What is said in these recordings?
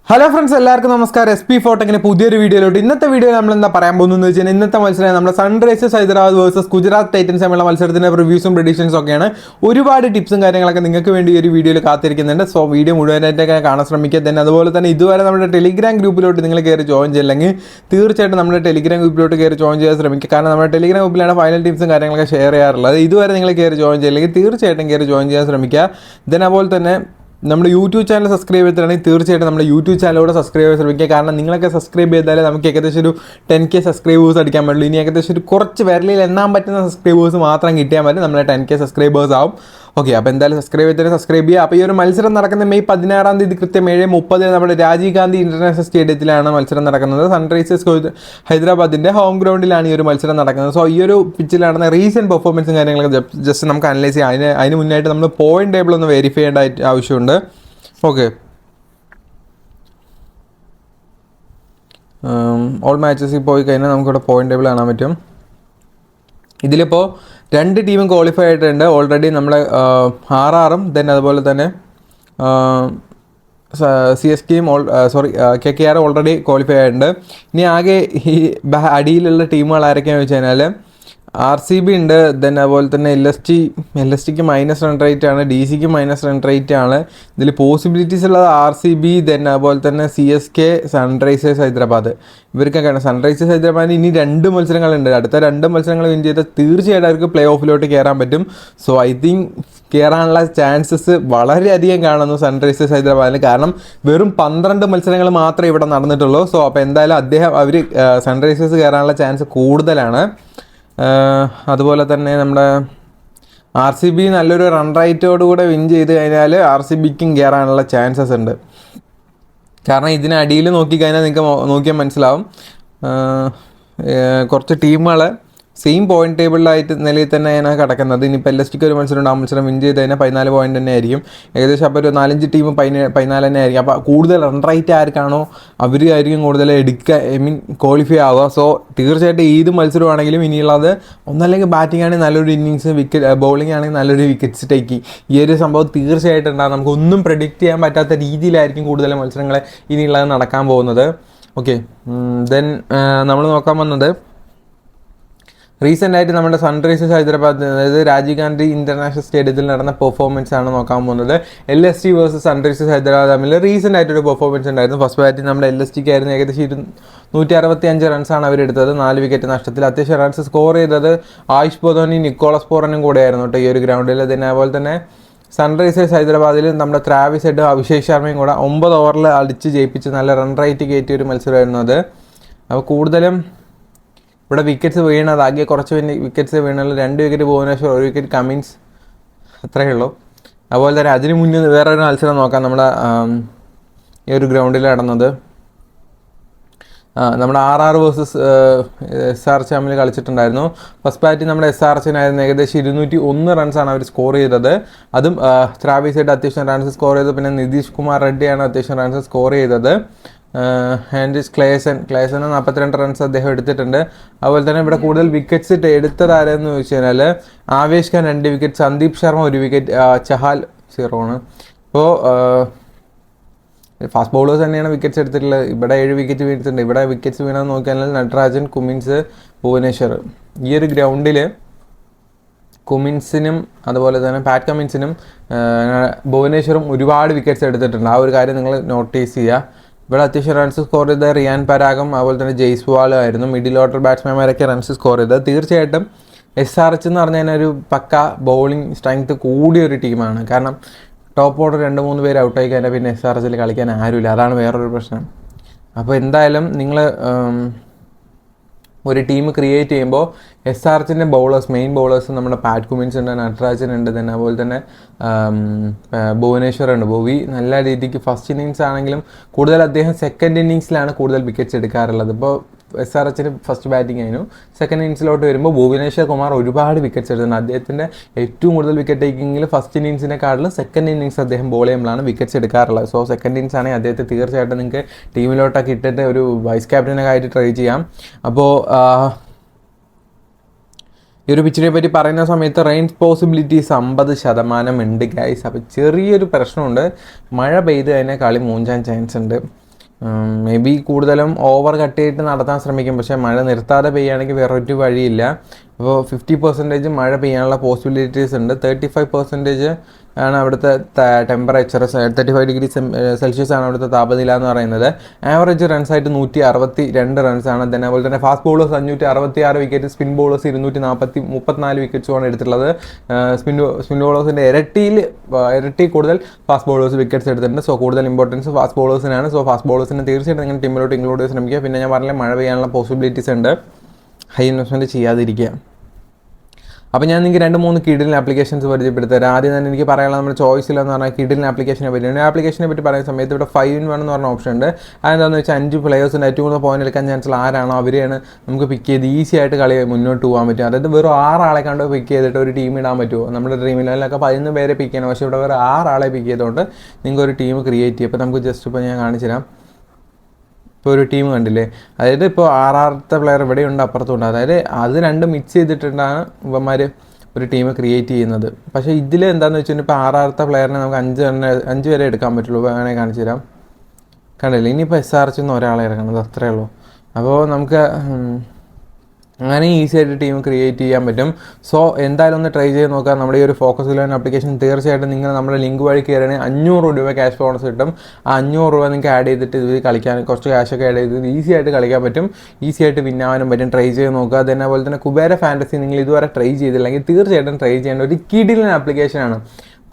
Hello friends, എല്ലാവർക്കും നമസ്കാരം. SP ഫോട്ടെക്കിൻ്റെ പുതിയൊരു വീഡിയോയിലോട്ട്. ഇന്നത്തെ വീഡിയോയിൽ നമ്മൾ എന്താ പറയാൻ പോകുന്നത് വെച്ചാൽ ഇന്നത്തെ മത്സരം നമ്മുടെ Sunrisers Hyderabad versus Gujarat Titans തമ്മിലുള്ള മത്സരത്തിൻ്റെ റിവ്യൂസും പ്രെഡിക്ഷൻസും ഒക്കെയാണ്. ഒരുപാട് ടിപ്സും കാര്യങ്ങളൊക്കെ നിങ്ങൾക്ക് വേണ്ടി ഈ ഒരു വീഡിയോയിൽ കാത്തിരിക്കുന്നുണ്ട്. സോ വീഡിയോ മുഴുവനായിട്ടൊക്കെ കാണാൻ ശ്രമിക്കുക. തന്നെ അതുപോലെ തന്നെ ഇതുവരെ നമ്മുടെ ടെലിഗ്രാം ഗ്രൂപ്പിലോട്ട് നിങ്ങൾ കയറി ജോയിൻ ചെയ്യില്ലെങ്കിൽ തീർച്ചയായിട്ടും നമ്മുടെ ടെലിഗ്രാം ഗ്രൂപ്പിലോട്ട് കയറി ജോയിൻ ചെയ്യാൻ ശ്രമിക്കുക. കാരണം നമ്മുടെ ടെലിഗ്രാം ഗ്രൂപ്പിലാണ് ഫൈനൽ ടിപ്സും കാര്യങ്ങളൊക്കെ ഷെയർ ചെയ്യാറുള്ളത്. ഇതുവരെ നിങ്ങൾ കയറി ജോയിൻ ചെയ്യില്ലെങ്കിൽ തീർച്ചയായിട്ടും കയറി ജോയിൻ ചെയ്യാൻ ശ്രമിക്കുക. അതുപോലെ തന്നെ നമ്മുടെ യൂട്യൂബ് ചാനൽ സബ്സ്ക്രൈബ് ചെയ്തിട്ടാണെങ്കിൽ തീർച്ചയായിട്ടും നമ്മുടെ യൂട്യൂബ് ചാനലോട് സബ്സ്ക്രൈബ് ചെയ്യാൻ ശ്രമിക്കുക. കാരണം നിങ്ങളൊക്കെ സബ്സ്ക്രൈബ് ചെയ്താലേ നമുക്ക് ഏകദേശം ഒരു 10K സബ്സ്ക്രൈബേഴ്സ് അടിക്കാൻ പറ്റുള്ളൂ. ഇനി ഏകദേശം ഒരു കുറച്ച് വിരലിൽ എണ്ണാൻ പറ്റുന്ന സബ്സ്ക്രൈബേഴ്സ് മാത്രം കിട്ടിയാൽ മതി, നമ്മുടെ 10K സബ്സ്ക്രൈബേഴ്സ് ആവും. ഓക്കെ, അപ്പോൾ എന്തായാലും സബ്സ്ക്രൈബ് ചെയ്തിട്ട് സബ്സ്ക്രൈബ് ചെയ്യുക. അപ്പോൾ ഈ ഒരു മത്സരം നടക്കുന്ന മെയ് 16-ാം തീയതി കൃത്യം 7:30 നമ്മുടെ രാജീവ് ഗാന്ധി ഇൻ്റർനാഷണൽ സ്റ്റേഡിയത്തിലാണ് മത്സരം നടക്കുന്നത്. സൺറൈസേഴ്സ് ഹൈദരാബാദിൻ്റെ ഹോം ഗ്രൗണ്ടിലാണ് ഈ ഒരു മത്സരം നടക്കുന്നത്. സോ ഈ ഒരു പിച്ചിലാണ് റീസെൻറ്റ് പെർഫോമൻസും കാര്യങ്ങളൊക്കെ ജസ്റ്റ് നമുക്ക് അനലൈസ് ചെയ്യാം. അതിന് മുന്നായിട്ട് നമ്മൾ പോയിന്റ് ടേബിൾ ഒന്ന് വെരിഫൈ ചെയ്യേണ്ട ആവശ്യമുണ്ട്. ഓക്കെ, ഓൾ മാച്ചസിൽ പോയി കഴിഞ്ഞാൽ നമുക്കിവിടെ പോയിന്റ് ടേബിൾ കാണാൻ പറ്റും. ഇതിലിപ്പോൾ 2 ടീമും ക്വാളിഫൈ ആയിട്ടുണ്ട് ഓൾറെഡി. നമ്മളെ RRും അതുപോലെ തന്നെ CSKയും KKR ഓൾറെഡി ക്വാളിഫൈ ആയിട്ടുണ്ട്. ഇനി ആകെ ഈ അടിയിലുള്ള ടീമുകൾ ആരൊക്കെയാണെന്ന് വെച്ച് കഴിഞ്ഞാൽ RCB ഉണ്ട്, അതുപോലെ തന്നെ LSTക്ക് മൈനസ് റൺ റേറ്റ് ആണ്, DCക്ക് മൈനസ് റൺ റേറ്റ് ആണ്. ഇതിൽ പോസിബിലിറ്റീസ് ഉള്ളത് RCB, അതുപോലെ തന്നെ CSK, സൺറൈസേഴ്സ് ഹൈദരാബാദ്. ഇവർക്കൊക്കെയാണ്. സൺറൈസേഴ്സ് ഹൈദരാബാദിന് ഇനി 2 മത്സരങ്ങളുണ്ട്. അടുത്ത 2 മത്സരങ്ങൾ വിൻ ചെയ്താൽ തീർച്ചയായിട്ടും അവർക്ക് പ്ലേ ഓഫിലോട്ട് കയറാൻ പറ്റും. സോ ഐ തിങ്ക് കയറാനുള്ള ചാൻസസ് വളരെയധികം കാണുന്നു സൺറൈസേഴ്സ് ഹൈദരാബാദിന്. കാരണം വെറും 12 മത്സരങ്ങൾ മാത്രമേ ഇവിടെ നടന്നിട്ടുള്ളൂ. സോ അപ്പോൾ എന്തായാലും അവർ സൺറൈസേഴ്സ് കയറാനുള്ള ചാൻസ് കൂടുതലാണ്. അതുപോലെ തന്നെ നമ്മുടെ RCB നല്ലൊരു റൺ റേറ്റോടുകൂടെ വിൻ ചെയ്ത് കഴിഞ്ഞാൽ RCBക്കും കയറാനുള്ള ചാൻസസ് ഉണ്ട്. കാരണം ഇതിനടിയിൽ നോക്കിക്കഴിഞ്ഞാൽ നിങ്ങൾക്ക് നോക്കിയാൽ മനസ്സിലാവും, കുറച്ച് ടീമുകൾ സെയിം പോയിന്റ് ടേബിളിലായിട്ട് നിലയിൽ തന്നെയാണ് കിടക്കുന്നത്. ഇനിയിപ്പോൾ LSTക്ക് ഒരു മത്സരമുണ്ട്, ആ മത്സരം വിൻ ചെയ്ത് കഴിഞ്ഞാൽ 14 പോയിന്റ് തന്നെ ആയിരിക്കും. ഏകദേശം അപ്പോൾ ഒരു 4-5 ടീം 14 തന്നെ ആയിരിക്കും. അപ്പോൾ കൂടുതൽ റൺ റേറ്റ് ആർക്കാണോ അവരായിരിക്കും കൂടുതൽ ക്വാളിഫൈ ആവുക. സോ തീർച്ചയായിട്ടും ഏത് മത്സരമാണെങ്കിലും ഇനിയുള്ളത് ഒന്നല്ലെങ്കിൽ ബാറ്റിംഗ് ആണെങ്കിൽ നല്ലൊരു ഇന്നിങ്സ്, ബൗളിംഗ് ആണെങ്കിൽ നല്ലൊരു വിക്കറ്റ്സ് ടേക്ക്, ഈ ഒരു സംഭവം തീർച്ചയായിട്ടും ഉണ്ടാകും. നമുക്കൊന്നും പ്രെഡിക്റ്റ് ചെയ്യാൻ പറ്റാത്ത രീതിയിലായിരിക്കും കൂടുതൽ മത്സരങ്ങൾ ഇനിയുള്ളത് നടക്കാൻ പോകുന്നത്. ഓക്കെ, നമ്മൾ നോക്കാൻ വന്നത് റീസെൻ്റ് ആയിട്ട് നമ്മുടെ സൺറൈസേഴ്സ് ഹൈദരാബാദ്, അതായത് രാജീവ് ഗാന്ധി ഇൻ്റർനാഷണൽ സ്റ്റേഡിയത്തിൽ നടന്ന പെർഫോമൻസ് ആണ് നോക്കാൻ പോകുന്നത്. LST വേഴ്സസ് സൺറൈസേഴ്സ് ഹൈദരാബാദ് തമ്മിൽ റീസെൻ്റ് ആയിട്ടൊരു പെർഫോമൻസ് ഉണ്ടായിരുന്നു. ഫസ്റ്റ് ബാറ്റിൽ നമ്മുടെ LSTക്ക് ആയിരുന്നു. ഏകദേശം 165 റൺസാണ് അവരെടുത്തത്, 4 വിക്കറ്റ് നഷ്ടത്തിൽ. അത്യാവശ്യം റൺസ് സ്കോർ ചെയ്തത് ആയുഷ് ബോധോനും നിക്കോളസ് പോറനും കൂടെയായിരുന്നു കേട്ടോ ഈ ഒരു ഗ്രൗണ്ടിൽ. അതുപോലെ തന്നെ സൺറൈസേഴ്സ് ഹൈദരാബാദിൽ നമ്മുടെ ട്രാവിസ് ഹെഡും അഭിഷേക് ശർമ്മയും കൂടെ 9 ഓവറിൽ അടിച്ച് ജയിപ്പിച്ച് നല്ല റൺ റേറ്റ് കയറ്റിയ ഒരു മത്സരമായിരുന്നു അത്. അപ്പോൾ കൂടുതലും ഇവിടെ വിക്കറ്റ്സ് വീണത് ആകെ കുറച്ച് വിക്കറ്റ്സ് വീണുള്ളൂ. 2 വിക്കറ്റ് ഭുവനേശ്വർ, 1 വിക്കറ്റ് കമിൻസ്, അത്രയേ ഉള്ളൂ. അതുപോലെ തന്നെ അതിന് മുന്നേ വേറൊരു മത്സരം നോക്കാം. നമ്മുടെ ഈ ഒരു ഗ്രൗണ്ടിൽ നടന്നത് നമ്മുടെ RR വേഴ്സസ് SRH തമ്മിൽ കളിച്ചിട്ടുണ്ടായിരുന്നു. ഫസ്റ്റ് ബാറ്റിൽ നമ്മുടെ SRHനായിരുന്നു. ഏകദേശം 201 റൺസാണ് അവർ സ്കോർ ചെയ്തത്. അതും ട്രാവിസ് ഹെഡ് അത്യാവശ്യം റൺസ് സ്കോർ ചെയ്തത്. പിന്നെ നിതീഷ് കുമാർ റെഡ്ഡിയാണ് അത്യാവശ്യം റൺസ് സ്കോർ ചെയ്തത്. ഹെൻറിച്ച് ക്ലേസൺ 42 റൺസ് അദ്ദേഹം എടുത്തിട്ടുണ്ട്. അതുപോലെ തന്നെ ഇവിടെ കൂടുതൽ വിക്കറ്റ്സ് എടുത്തത് ആരെന്ന് ചോദിച്ചു കഴിഞ്ഞാൽ ആവേശ് ഖാൻ 2 വിക്കറ്റ്, സന്ദീപ് ശർമ്മ 1 വിക്കറ്റ്, ചഹാൽ 0 ആണ്. അപ്പോൾ ഫാസ്റ്റ് ബൗളേഴ്സ് തന്നെയാണ് വിക്കറ്റ്സ് എടുത്തിട്ടുള്ളത്. ഇവിടെ 7 വിക്കറ്റ് വീണിട്ടുണ്ട്. ഇവിടെ വിക്കറ്റ്സ് വീണെന്ന് നോക്കിയാൽ നട്രാജൻ, കുമിൻസ്, ഭുവനേശ്വർ. ഈ ഒരു ഗ്രൗണ്ടിൽ കുമിൻസിനും അതുപോലെ തന്നെ പാറ്റ് കമിൻസിനും ഭുവനേശ്വറും ഒരുപാട് വിക്കറ്റ്സ് എടുത്തിട്ടുണ്ട്. ആ ഒരു കാര്യം നിങ്ങൾ നോട്ടീസ് ചെയ്യുക. ഇവിടെ അത്യാവശ്യം റൺസ് സ്കോർ ചെയ്ത റിയാൻ പരാഗും അതുപോലെ തന്നെ ജയ്സ്വാളും ആയിരുന്നു. മിഡിൽ ഓർഡർ ബാറ്റ്സ്മാൻമാരൊക്കെ റൺസ് സ്കോർ ചെയ്തത്. തീർച്ചയായിട്ടും SRH എന്ന് പറഞ്ഞു കഴിഞ്ഞാൽ ഒരു പക്ക ബൗളിംഗ് സ്ട്രെങ്ത് കൂടിയൊരു ടീമാണ്. കാരണം ടോപ്പ് ഓർഡർ 2-3 പേര് ഔട്ടായി കഴിഞ്ഞാൽ പിന്നെ SRHൽ കളിക്കാൻ ആരുമില്ല. അതാണ് വേറൊരു പ്രശ്നം. അപ്പോൾ എന്തായാലും നിങ്ങൾ ഒരു ടീം ക്രിയേറ്റ് ചെയ്യുമ്പോൾ SRHൻ്റെ ബൗളേഴ്സ്, മെയിൻ ബൗളേഴ്സ് നമ്മുടെ പാറ്റ് കുമിൻസ് ഉണ്ട്, നട്രാജൻ ഉണ്ട്, അതുപോലെ തന്നെ ഭുവനേശ്വർ ഉണ്ട്. ഭുവി നല്ല രീതിക്ക് ഫസ്റ്റ് ഇന്നിങ്സ് ആണെങ്കിലും കൂടുതൽ അദ്ദേഹം സെക്കൻഡ് ഇന്നിങ്സിലാണ് കൂടുതൽ വിക്കറ്റ്സ് എടുക്കാറുള്ളത്. ഇപ്പോൾ SRHന് ഫസ്റ്റ് ബാറ്റിംഗ് ആയിരുന്നു. സെക്കൻഡ് ഇന്നിങ്സിലോട്ട് വരുമ്പോൾ ഭുവനേശ്വർ കുമാർ ഒരുപാട് വിക്കറ്റ്സ് എടുത്തിട്ടുണ്ട്. അദ്ദേഹത്തിൻ്റെ ഏറ്റവും കൂടുതൽ വിക്കറ്റ് ടേക്കിങ്ങിൽ ഫസ്റ്റ് ഇന്നിങ്സിനെക്കാളും സെക്കൻഡ് ഇന്നിങ്സ് അദ്ദേഹം ബോൾ ചെയ്യുമ്പോഴാണ് വിക്കറ്റ്സ് എടുക്കാറുള്ളത്. സോ സെക്കൻഡ് ഇന്നിങ്സ് ആണെങ്കിൽ അദ്ദേഹത്തെ തീർച്ചയായിട്ടും നിങ്ങൾക്ക് ടീമിലോട്ടൊക്കെ ഇട്ടിട്ട് ഒരു വൈസ് ക്യാപ്റ്റനൊക്കെ ആയിട്ട് ട്രൈ ചെയ്യാം. അപ്പോൾ ഈ ഒരു പിച്ചിനെ പറ്റി പറയുന്ന സമയത്ത് റെയിൻ പോസിബിലിറ്റീസ് 50% ഉണ്ട് ഗൈസ്. അപ്പോൾ ചെറിയൊരു പ്രശ്നമുണ്ട്, മഴ പെയ്ത് കഴിഞ്ഞാൽ കളി മൂഞ്ചാൻ ചാൻസ് ഉണ്ട്. മേ ബി കൂടുതലും ഓവർ കട്ട് ചെയ്തിട്ട് നടത്താൻ ശ്രമിക്കും. പക്ഷേ മഴ നിർത്താതെ പെയ്യുകയാണെങ്കിൽ വേറൊരു വഴിയില്ല. അപ്പോൾ 50% മഴ പെയ്യാനുള്ള പോസിബിലിറ്റീസ് ഉണ്ട്. 35% ആണ് അവിടുത്തെ ടെമ്പറേച്ചർ. 35°C ആണ് അവിടുത്തെ താപനില എന്ന് പറയുന്നത്. ആവറേജ് റൺസായിട്ട് 162 റൺസാണ്. അതുപോലെ തന്നെ fast bowlers 566 wicket, spin bowlers 234 വിക്കറ്റ്സുമാണ് എടുത്തിട്ടുള്ളത്. സ്പിൻ ബോളേഴ്സിൻ്റെ ഇരട്ടി കൂടുതൽ ഫാസ്റ്റ് ബോളേഴ്സ് വിക്കറ്റ്സ് എടുത്തിട്ടുണ്ട്. സോ കൂടുതൽ ഇമ്പോർട്ടൻസ് ഫാസ്റ്റ് ബോളേഴ്സിനാണ്. സോ ഫാസ്റ്റ് ബോളേഴ്സിന് തീർച്ചയായിട്ടും നിങ്ങൾ ടീമിലോട്ട് ഇൻക്ലൂഡ് ചെയ്ത് ശ്രമിക്കുക. പിന്നെ ഞാൻ പറഞ്ഞില്ല, മഴ പെയ്യാനുള്ള പോസിബിലിറ്റീസ് ഉണ്ട്. ഹൈ ഇൻവെസ്റ്റ്മെൻറ്റ് ചെയ്യാതിരിക്കുക. അപ്പോൾ ഞാൻ നിങ്ങൾക്ക് 2-3 കിഡിലിന് ആപ്ലിക്കേഷൻസ് പരിചയപ്പെടുത്തരാം. ആദ്യം തന്നെ എനിക്ക് പറയാനുള്ള നമ്മുടെ ചോയ്സിലെന്ന് പറഞ്ഞാൽ കിഡിലിന് ആപ്ലിക്കേഷനെ പറ്റിയാണ്. ആപ്ലിക്കേഷനെ പറ്റി പറയുന്ന സമയത്ത് ഇവിടെ 5-in-1 എന്ന് പറഞ്ഞ ഓപ്ഷൻ ഉണ്ട്. അതെന്താണെന്ന് വെച്ചാൽ 5 പ്ലേയേഴ്സിൻ്റെ ഏറ്റവും കൂടുതൽ പോയിന്റ് എടുക്കാൻ ചാൻസുള്ള ആരാണോ അവരെയാണ് നമുക്ക് പിക്ക് ചെയ്ത് ഈസി ആയിട്ട് കളി മുന്നോട്ട് പോകാൻ പറ്റും. അതായത് വെറും 6 ആളെ കണ്ട് പിക്ക് ചെയ്തിട്ട് ഒരു ടീം ഇടാൻ പറ്റുമോ? നമ്മുടെ ഡ്രീം ഇലവനിലൊക്കെ 11 പേരെ പിക്ക് ചെയ്യണം. പക്ഷേ ഇവിടെ വേറെ 6 ആളെ പിക്ക് ചെയ്തുകൊണ്ട് നിങ്ങൾക്ക് ഒരു ടീം ക്രിയേറ്റ് ചെയ്യും. അപ്പോൾ നമുക്ക് ജസ്റ്റ് ഇപ്പോൾ ഞാൻ കാണിച്ചു തരാം. ഇപ്പോൾ ഒരു ടീം കണ്ടില്ലേ, അതായത് ഇപ്പോൾ 6ാമത്തെ പ്ലെയർ ഇവിടെയുണ്ട്, അപ്പുറത്തുണ്ട്. അതായത് അത് രണ്ടും മിക്സ് ചെയ്തിട്ടുണ്ടാണ് ഇവന്മാർ ഒരു ടീം ക്രിയേറ്റ് ചെയ്യുന്നത്. പക്ഷേ ഇതിൽ എന്താണെന്ന് വെച്ചിട്ടുണ്ടെങ്കിൽ ഇപ്പോൾ 6ാമത്തെ പ്ലെയറിനെ നമുക്ക് 5 വരെ എടുക്കാൻ പറ്റുള്ളൂ. അങ്ങനെ കാണിച്ചു തരാം. കണ്ടില്ലേ, ഇനിയിപ്പോൾ SRH ഒരാളെ ഇറങ്ങുന്നത്, അത്രയേ ഉള്ളൂ. അപ്പോൾ നമുക്ക് അങ്ങനെ ഈസി ആയിട്ട് ടീം ക്രിയേറ്റ് ചെയ്യാൻ പറ്റും. സോ എന്തായാലും ഒന്ന് ട്രൈ ചെയ്ത് നോക്കാം. നമ്മുടെ ഈ ഒരു ഫോക്കസ് 11 ആപ്ലിക്കേഷൻ തീർച്ചയായിട്ടും നിങ്ങൾ നമ്മുടെ ലിങ്ക് വഴി കയറിയാണെങ്കിൽ 500 രൂപ ക്യാഷ് ബോണസ് കിട്ടും. ആ 500 രൂപ നിങ്ങൾക്ക് ആഡ് ചെയ്തിട്ട് ഇത് കളിക്കാൻ, കുറച്ച് ക്യാഷൊക്കെ ആഡ് ചെയ്ത് ഈസി ആയിട്ട് കളിക്കാൻ പറ്റും. ഈസി ആയിട്ട് വിന്നാവാനും പറ്റും. ട്രൈ ചെയ്ത് നോക്കുക. അതേപോലെ തന്നെ കുബേര ഫാൻറ്റസി നിങ്ങൾ ഇതുവരെ ട്രൈ ചെയ്തില്ലെങ്കിൽ തീർച്ചയായിട്ടും ട്രൈ ചെയ്യേണ്ട ഒരു കിടിലൻ ആപ്ലിക്കേഷനാണ്.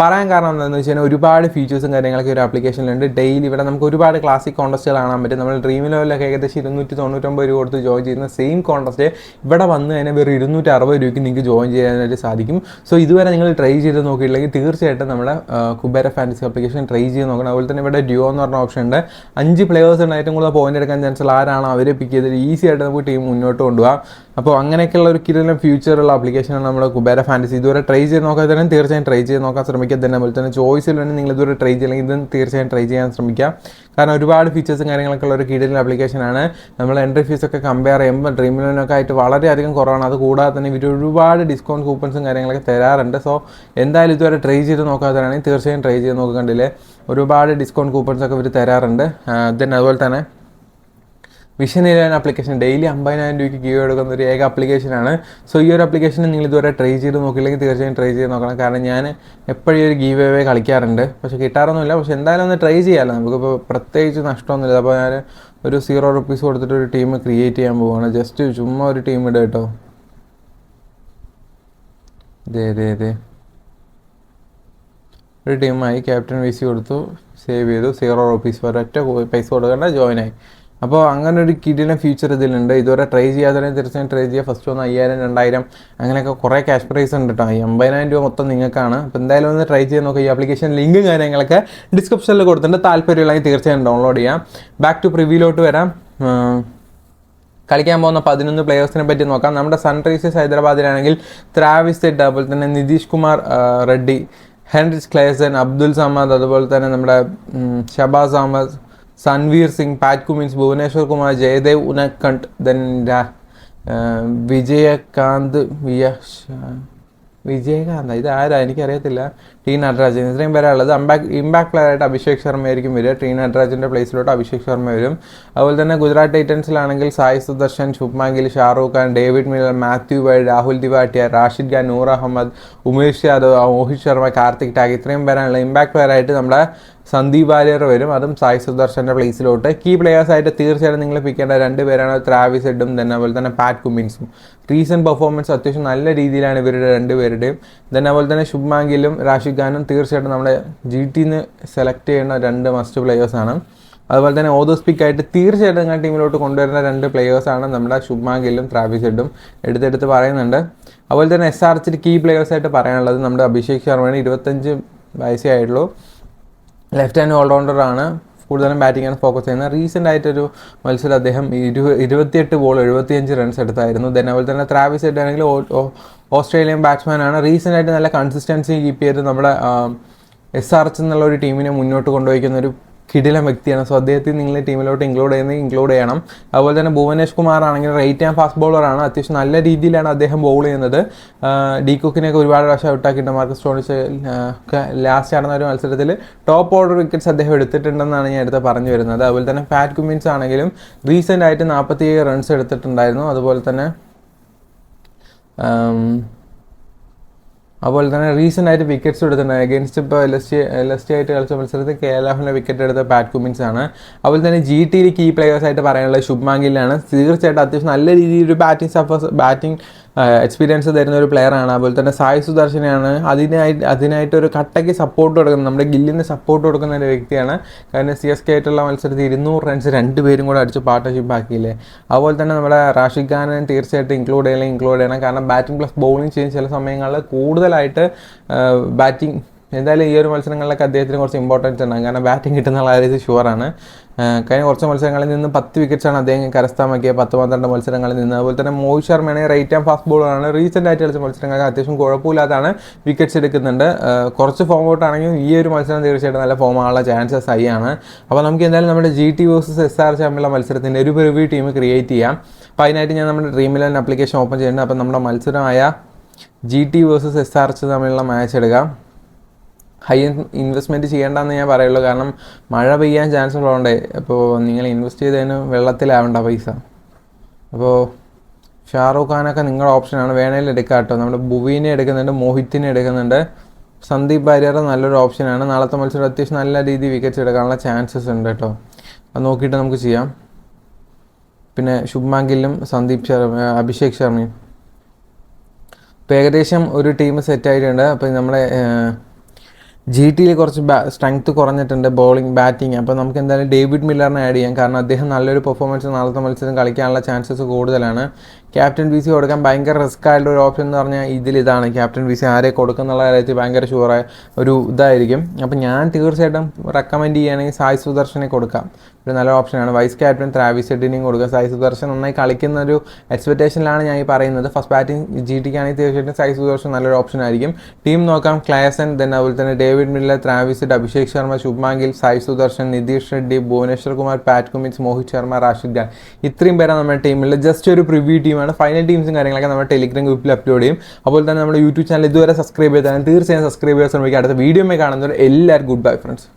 പറയാൻ കാരണം എന്താണെന്ന് വെച്ച് കഴിഞ്ഞാൽ ഒരുപാട് ഫീച്ചേഴ്സും കാര്യങ്ങളൊക്കെ ഒരു ആപ്ലിക്കേഷനിലുണ്ട്. ഡെയിലി ഇവിടെ നമുക്ക് ഒരുപാട് ക്ലാസിക് കോൺടെസ്റ്റുകൾ കാണാൻ പറ്റും. നമ്മൾ ഡ്രീം ലെവലിലൊക്കെ ഏകദേശം 299 രൂപ കൊടുത്ത് ജോയിൻ ചെയ്യുന്ന സെയിം കോൺടെസ്റ്റ് ഇവിടെ വന്ന് തന്നെ വെറും 260 രൂപയ്ക്ക് നിങ്ങൾക്ക് ജോയിൻ ചെയ്യാനായിട്ട് സാധിക്കും. സോ ഇതുവരെ നിങ്ങൾ ട്രൈ ചെയ്ത് നോക്കിയില്ലെങ്കിൽ തീർച്ചയായിട്ടും നമ്മുടെ കുബേര ഫാൻറ്റസി ആപ്ലിക്കേഷൻ ട്രൈ ചെയ്ത് നോക്കണം. അതുപോലെ തന്നെ ഇവിടെ ഡ്യുവോ എന്ന് പറഞ്ഞ ഓപ്ഷൻ ഉണ്ട്. 5 പ്ലേയേഴ്സ് ഉണ്ട്. ഏറ്റവും കൂടുതൽ പോയിന്റ് എടുക്കാൻ ചാൻസുള്ള ആരാണോ അവരെ പിക്ക് ചെയ്തിട്ട് ഈസി ആയിട്ട് നമുക്ക് ടീം മുന്നോട്ട് കൊണ്ടുപോകാം. അപ്പോൾ അങ്ങനെയൊക്കെയുള്ള ഒരു കിടിലൻ ഫ്യൂച്ചറുള്ള ആപ്ലിക്കേഷനാണ് നമ്മുടെ കുബേര ഫാൻറ്റസി. ഇതുവരെ ട്രൈ ചെയ്ത് നോക്കാതെ തന്നെ തീർച്ചയായും ട്രൈ ചെയ്ത് നോക്കാൻ ശ്രമിക്കുക. അതുപോലെ തന്നെ ചോയ്സിൽ വേണ്ടി നിങ്ങൾ ഇതുവരെ ട്രൈ ചെയ്യില്ലെങ്കിൽ ഇതും തീർച്ചയായും ട്രൈ ചെയ്യാൻ ശ്രമിക്കുക. കാരണം ഒരുപാട് ഫീച്ചേഴ്സും കാര്യങ്ങളൊക്കെ ഉള്ള ഒരു കിടിലൻ ആപ്ലിക്കേഷനാണ്. നമ്മൾ എൻട്രി ഫീസൊക്കെ കമ്പയർ ചെയ്യുമ്പോൾ ഡ്രീം ഇലവനൊക്കെ ആയിട്ട് വളരെയധികം കുറവാണ്. അത് കൂടാതെ തന്നെ ഇവർ ഒരുപാട് ഡിസ്കൗണ്ട് കൂപ്പൺസും കാര്യങ്ങളൊക്കെ തരാറുണ്ട്. സോ എന്തായാലും ഇതുവരെ ട്രൈ ചെയ്ത് നോക്കാത്തവരാണെങ്കിൽ തീർച്ചയായും ട്രൈ ചെയ്ത് നോക്കുക. കണ്ടില്ലേ, ഒരുപാട് ഡിസ്കൗണ്ട് കൂപ്പൺസൊക്കെ ഇവർ തരാറുണ്ട്. അതുപോലെ തന്നെ വിഷൻ 11 ആപ്ലിക്കേഷൻ ഡെയിലി 50,000 രൂപയ്ക്ക് ഗീവ് എടുക്കുന്ന ഒരു ഏക ആപ്ലിക്കേഷനാണ്. സോ ഈ ഒരു ആപ്ലിക്കേഷൻ നിങ്ങൾ ഇതുവരെ ട്രൈ ചെയ്ത് നോക്കില്ലെങ്കിൽ തീർച്ചയായും ട്രൈ ചെയ്ത് നോക്കണം. കാരണം ഞാൻ എപ്പോഴും ഒരു ഗീവ് അവേ കളിക്കാറുണ്ട്, പക്ഷേ കിട്ടാറൊന്നുമില്ല. പക്ഷേ എന്തായാലും ഒന്ന് ട്രൈ ചെയ്യാമല്ലോ, നമുക്കിപ്പോൾ പ്രത്യേകിച്ച് നഷ്ടമൊന്നുമില്ല. അപ്പോൾ ഞാൻ ഒരു 0 rupees കൊടുത്തിട്ട് ഒരു ടീം ക്രിയേറ്റ് ചെയ്യാൻ പോവുകയാണ്. ജസ്റ്റ് ചുമ്മാ ഒരു ടീം ഇടുക കേട്ടോ. ഇതേ ഒരു ടീമായി ക്യാപ്റ്റൻ VC കൊടുത്തു, സേവ് ചെയ്തു. 0 rupees ഒരൊറ്റ പൈസ കൊടുക്കേണ്ട, ജോയിനായി. അപ്പോൾ അങ്ങനെ ഒരു കിടിലൻ ഫ്യൂച്ചർ ഇതിലുണ്ട്. ഇതുവരെ ട്രൈ ചെയ്യാതെ തീർച്ചയായും ട്രൈ ചെയ്യുക. ഫസ്റ്റ് ഒന്ന് 5,000, 2,000 അങ്ങനെയൊക്കെ കുറേ ക്യാഷ് പ്രൈസ് ഉണ്ട് കേട്ടോ. 50,000 രൂപ മൊത്തം നിങ്ങൾക്കാണ്. അപ്പോൾ എന്തായാലും ഒന്ന് ട്രൈ ചെയ്ത് നോക്കുക. ഈ ആപ്ലിക്കേഷൻ ലിങ്കും കാര്യങ്ങളൊക്കെ ഡിസ്ക്രിപ്ഷനിൽ കൊടുത്തിട്ടുണ്ട്. താല്പര്യമുള്ളതെങ്കിൽ തീർച്ചയായും ഡൗൺലോഡ് ചെയ്യാം. ബാക്ക് ടു പ്രിവ്യൂലോട്ട് വരാം. കളിക്കാൻ പോകുന്ന 11 പ്ലേയേഴ്സിനെ പറ്റി നോക്കാം. നമ്മുടെ സൺറൈസേഴ്സ് ഹൈദരാബാദിലാണെങ്കിൽ ത്രാവിസ് ഹെഡ്, അതുപോലെ തന്നെ നിതീഷ് കുമാർ റെഡ്ഡി, ഹെൻറിച്ച് ക്ലേസൻ, അബ്ദുൽ സമദ്, അതുപോലെ തന്നെ നമ്മുടെ ഷബാസ് അഹമ്മദ്, സൻവീർ സിംഗ്, പാറ്റ് കുമിൻസ്, ഭുവനേശ്വർ കുമാർ, ജയദേവ് ഉനക്കണ്ട്, ദെൻ വിജയകാന്ത് ഇത് ആരാ എനിക്കറിയത്തില്ല, ടി നട്രാജൻ, ഇത്രയും പേരാണുള്ളത്. ഇമ്പാക്ട് പ്ലെയർ ആയിട്ട് അഭിഷേക് ശർമ്മ ആയിരിക്കും വരിക. ടി നട്രാജിൻ്റെ പ്ലേസിലോട്ട് അഭിഷേക് ശർമ്മ വരും. അതുപോലെ തന്നെ ഗുജറാത്ത് ടൈറ്റൻസിലാണെങ്കിൽ Sai Sudharsan, Shubman Gill, Shahrukh Khan, David Miller, Matthew Wade, Rahul Tewatia, Rashid Khan, Noor Ahmad, Umesh Yadav, Mohit Sharma, Kartik ടാഗ്, ഇത്രയും പേരാണുള്ളത്. ഇമ്പാക്ട് പ്ലെയർ ആയിട്ട് നമ്മുടെ സന്ദീപ് വാര്യർ വരും, അതും സായ് സുദർശൻ്റെ പ്ലേസിലോട്ട്. കീ പ്ലെയേഴ്സായിട്ട് തീർച്ചയായിട്ടും നിങ്ങൾ പിക്ക് ചെയ്യേണ്ട 2 പേരാണ് ത്രാവിസ് ഹെഡും അതുപോലെ തന്നെ പാറ്റ് കുമിൻസും. റീസെൻറ്റ് പെർഫോമൻസ് അത്യാവശ്യം നല്ല രീതിയിലാണ് ഇവരുടെ 2 പേരുടെയും. അതുപോലെ തന്നെ ശുഭ്മാൻ ഗില്ലും റാഷിദ് ഖാനും തീർച്ചയായിട്ടും നമ്മുടെ GTന്ന് സെലക്ട് ചെയ്യുന്ന 2 മസ്റ്റ് പ്ലെയേഴ്സാണ്. അതുപോലെ തന്നെ ഓതേഴ്സ് പിക്കായിട്ട് തീർച്ചയായിട്ടും നിങ്ങൾ ടീമിലോട്ട് കൊണ്ടുവരുന്ന 2 പ്ലെയേഴ്സാണ് നമ്മുടെ ശുഭ്മാൻ ഗില്ലും ത്രാവിസ് ഹെഡും. എടുത്തെടുത്ത് പറയുന്നുണ്ട്. അതുപോലെ തന്നെ SRH കീ പ്ലെയേഴ്സായിട്ട് പറയാനുള്ളത് നമ്മുടെ അഭിഷേക് ശർമ്മയാണ്. 25 വയസ്സേ ആയിട്ടുള്ളൂ. ലെഫ്റ്റ് ഹാൻഡ് ഓൾറൗണ്ടറാണ്. കൂടുതലും ബാറ്റിംഗാണ് ഫോക്കസ് ചെയ്യുന്നത്. റീസെൻ്റ് ആയിട്ടൊരു മത്സരം അദ്ദേഹം 28 ബോൾ 75 റൺസ് എടുത്തായിരുന്നു. അതുപോലെ തന്നെ ത്രാവിസ് ഹെഡ് ആണെങ്കിൽ ഓസ്ട്രേലിയൻ ബാറ്റ്സ്മാനാണ്. റീസെൻ്റ് ആയിട്ട് നല്ല കൺസിസ്റ്റൻസി കീപ്പ് ചെയ്ത് നമ്മുടെ SRH എന്നുള്ള ഒരു ടീമിനെ മുന്നോട്ട് കൊണ്ടുപോയിക്കുന്ന ഒരു കിടിലൻ വ്യക്തിയാണ്. സോ അദ്ദേഹത്തെ നിങ്ങൾ ടീമിലോട്ട് ഇൻക്ലൂഡ് ചെയ്യണം. അതുപോലെ തന്നെ ഭുവനേഷ് കുമാർ ആണെങ്കിൽ റൈറ്റ് ആൻഡ് ഫാസ്റ്റ് ബോളറാണ്. അത്യാവശ്യം നല്ല രീതിയിലാണ് അദ്ദേഹം ബോൾ ചെയ്യുന്നത്. ഡി കുക്കിനെയൊക്കെ ഒരുപാട് പ്രാവശ്യം ഔട്ടാക്കിയിട്ട് മാർക്കസ് സ്റ്റോണിച്ച് ലാസ്റ്റ് നടന്ന ഒരു മത്സരത്തിൽ ടോപ്പ് ഓർഡർ വിക്കറ്റ്സ് അദ്ദേഹം എടുത്തിട്ടുണ്ടെന്നാണ് ഞാൻ അടുത്ത് പറഞ്ഞു വരുന്നത്. അതുപോലെ തന്നെ പാറ്റ് കുമ്മിൻസ് ആണെങ്കിലും റീസെൻ്റ് ആയിട്ട് 47 റൺസ് എടുത്തിട്ടുണ്ടായിരുന്നു. അതുപോലെ തന്നെ റീസെൻ്റ് ആയിട്ട് വിക്കറ്റ്സ് എടുത്തിട്ടുണ്ട്. അഗേൻസ്റ്റ് ഇപ്പോൾ LST ആയിട്ട് കളിച്ച മത്സരത്തിൽ KL വിക്കറ്റ് എടുത്ത പാറ്റ് കുമ്മിൻസ് ആണ്. അതുപോലെ തന്നെ GTയിൽ കീ പ്ലെയേഴ്സ് ആയിട്ട് പറയാനുള്ളത് ശുഭ്മാൻ ഗില്ലാണ്. തീർച്ചയായിട്ടും അത്യാവശ്യം നല്ല രീതിയിൽ ഒരു ബാറ്റിംഗ് എക്സ്പീരിയൻസ് തരുന്ന ഒരു പ്ലെയറാണ്. അതുപോലെ തന്നെ സായ് സുദർശനെയാണ് അതിനായിട്ട് ഒരു കട്ടയ്ക്ക് സപ്പോർട്ട് കൊടുക്കുന്നത്, നമ്മുടെ ഗില്ലിന് സപ്പോർട്ട് കൊടുക്കുന്ന ഒരു വ്യക്തിയാണ്. കാരണം CSK ആയിട്ടുള്ള മത്സരത്തിൽ 200 റൺസ് രണ്ടുപേരും കൂടെ അടിച്ച് പാർട്ട്ണർഷിപ്പ് ആക്കിയില്ലേ. അതുപോലെ തന്നെ നമ്മുടെ റാഷിദ് ഖാനെ തീർച്ചയായിട്ടും ഇൻക്ലൂഡ് ചെയ്യണം. കാരണം ബാറ്റിംഗ് പ്ലസ് ബൗളിംഗ് ചെയ്യുന്ന ചില സമയങ്ങളിൽ കൂടുതലായിട്ട് ബാറ്റിംഗ് എന്തായാലും ഈ ഒരു മത്സരങ്ങളിലൊക്കെ അദ്ദേഹത്തിന് കുറച്ച് ഇമ്പോർട്ടൻസ് ഉണ്ടാകും. കാരണം ബാറ്റിംഗ് കിട്ടുന്ന കാര്യം ഷുവറാണ്. കഴിഞ്ഞ കുറച്ച് മത്സരങ്ങളിൽ നിന്ന് 10 വിക്കറ്റ്സാണ് അദ്ദേഹം കരസ്ഥമാക്കിയത് 10-12 മത്സരങ്ങളിൽ നിന്ന്. അതുപോലെ തന്നെ മോഹിത് ശർമ്മയാണ് റൈറ്റ് ആൻഡ് ഫാസ്റ്റ് ബോളറാണ്. റീസെൻ്റ് ആയിട്ട് കളിച്ച മത്സരങ്ങൾക്ക് അത്യാവശ്യം കുഴപ്പമില്ലാതാണ് വിക്കറ്റ്സ് എടുക്കുന്നുണ്ട്. കുറച്ച് ഫോം ഔട്ട് ആണെങ്കിലും ഈ ഒരു മത്സരം തീർച്ചയായിട്ടും നല്ല ഫോം ആകാനുള്ള ചാൻസസ് ഹൈ ആണ്. അപ്പോൾ നമുക്ക് എന്തായാലും നമ്മുടെ GT vs SR തമ്മിലുള്ള മത്സരത്തിൻ്റെ ഒരു പ്രിവ്യൂ ടീം ക്രിയേറ്റ് ചെയ്യാം. അപ്പോൾ അതിനായിട്ട് ഞാൻ നമ്മുടെ Dream11 ആപ്ലിക്കേഷൻ ഓപ്പൺ ചെയ്യുന്നുണ്ട്. അപ്പോൾ നമ്മുടെ മത്സരമായ GT vs SR തമ്മിലുള്ള മാച്ച് എടുക്കാം. ഹൈ ഇൻവെസ്റ്റ്മെൻറ്റ് ചെയ്യേണ്ടെന്ന് ഞാൻ പറയുള്ളൂ. കാരണം മഴ പെയ്യാൻ ചാൻസ് ഉള്ളതുകൊണ്ടേ. അപ്പോൾ നിങ്ങൾ ഇൻവെസ്റ്റ് ചെയ്തതിന് വെള്ളത്തിലാവേണ്ട പൈസ. അപ്പോൾ ഷാറൂഖ് ഖാനൊക്കെ നിങ്ങളുടെ ഓപ്ഷനാണ്, വേണേൽ എടുക്കാം കേട്ടോ. നമ്മുടെ ഭുവിനെ എടുക്കുന്നുണ്ട്, മോഹിത്തിനെ എടുക്കുന്നുണ്ട്. സന്ദീപ് വാര്യർ നല്ലൊരു ഓപ്ഷനാണ്. നാളത്തെ മത്സരം അത്യാവശ്യം നല്ല രീതിയിൽ വിക്കറ്റ്സ് എടുക്കാനുള്ള ചാൻസസ് ഉണ്ട് കേട്ടോ. അത് നോക്കിയിട്ട് നമുക്ക് ചെയ്യാം. പിന്നെ ശുഭ്മാൻ ഗില്ലും അഭിഷേക് ശർമ്മയും ഇപ്പോൾ ഏകദേശം ഒരു ടീം സെറ്റായിട്ടുണ്ട്. അപ്പോൾ നമ്മുടെ GTയിൽ കുറച്ച് സ്ട്രെങ്ത് കുറഞ്ഞിട്ടുണ്ട് ബാറ്റിംഗ്. അപ്പോൾ നമുക്ക് എന്തായാലും ഡേവിഡ് മില്ലറിനെ ആഡ് ചെയ്യാം. കാരണം അദ്ദേഹം നല്ലൊരു പെർഫോമൻസ് നാളത്തെ മത്സരം കളിക്കാനുള്ള ചാൻസസ് കൂടുതലാണ്. ക്യാപ്റ്റൻ VC കൊടുക്കാൻ ഭയങ്കര റിസ്ക് ആയിട്ടുള്ള ഒരു ഓപ്ഷൻ എന്ന് പറഞ്ഞാൽ ഇതാണ്. ക്യാപ്റ്റൻ VC ആരെ കൊടുക്കുന്നുള്ള കാര്യത്തിൽ ഭയങ്കര ഷുവറായ ഒരു ഇതായിരിക്കും. അപ്പോൾ ഞാൻ തീർച്ചയായിട്ടും റെക്കമെൻഡ് ചെയ്യുകയാണെങ്കിൽ സായ് സുദർശനെ കൊടുക്കാം. ഒരു നല്ല ഓപ്ഷനാണ്. വൈസ് ക്യാപ്റ്റൻ ട്രാവിസ് ഹെഡിനെയും കൊടുക്കുക. സായ് സുദർശൻ നന്നായി കളിക്കുന്ന ഒരു എക്സ്പെക്റ്റേഷനിലാണ് ഞാൻ ഈ പറയുന്നത്. ഫസ്റ്റ് ബാറ്റിംഗ് GTക്കാണെങ്കിൽ തീർച്ചയായിട്ടും സായ് സുദർശൻ നല്ലൊരു ഓപ്ഷൻ ആയിരിക്കും. ടീം നോക്കാം: ക്ലാസൻ, അതുപോലെ തന്നെ David Miller, Travis Head, Abhishek Sharma, Shubman Gill, Sai Sudharsan, Nitish Reddy, Bhuvneshwar Kumar, Pat Cummins, Mohit Sharma, Rashid Khan. ഇത്രയും പേരാണ് നമ്മുടെ ടീമിൽ. ജസ്റ്റ് ഒരു പ്രിവ്യൂ ടീമാണ്. ഫൈനൽ ടീംസും കാര്യങ്ങളൊക്കെ നമ്മുടെ ടെലിഗ്രാം ഗ്രൂപ്പിൽ അപ്ലോഡ് ചെയ്യും. അതുപോലെ തന്നെ നമ്മുടെ യൂട്യൂബ് ചാനൽ ഇതുവരെ സബ്സ്ക്രൈബ് ചെയ്താൽ തീർച്ചയായും സബ്സ്ക്രൈബ് ചെയ്യാൻ ശ്രമിക്കുക. അടുത്ത വീഡിയോ കാണുന്നവർ എല്ലാവർക്കും ഗുഡ് ബൈ ഫ്രണ്ട്സ്.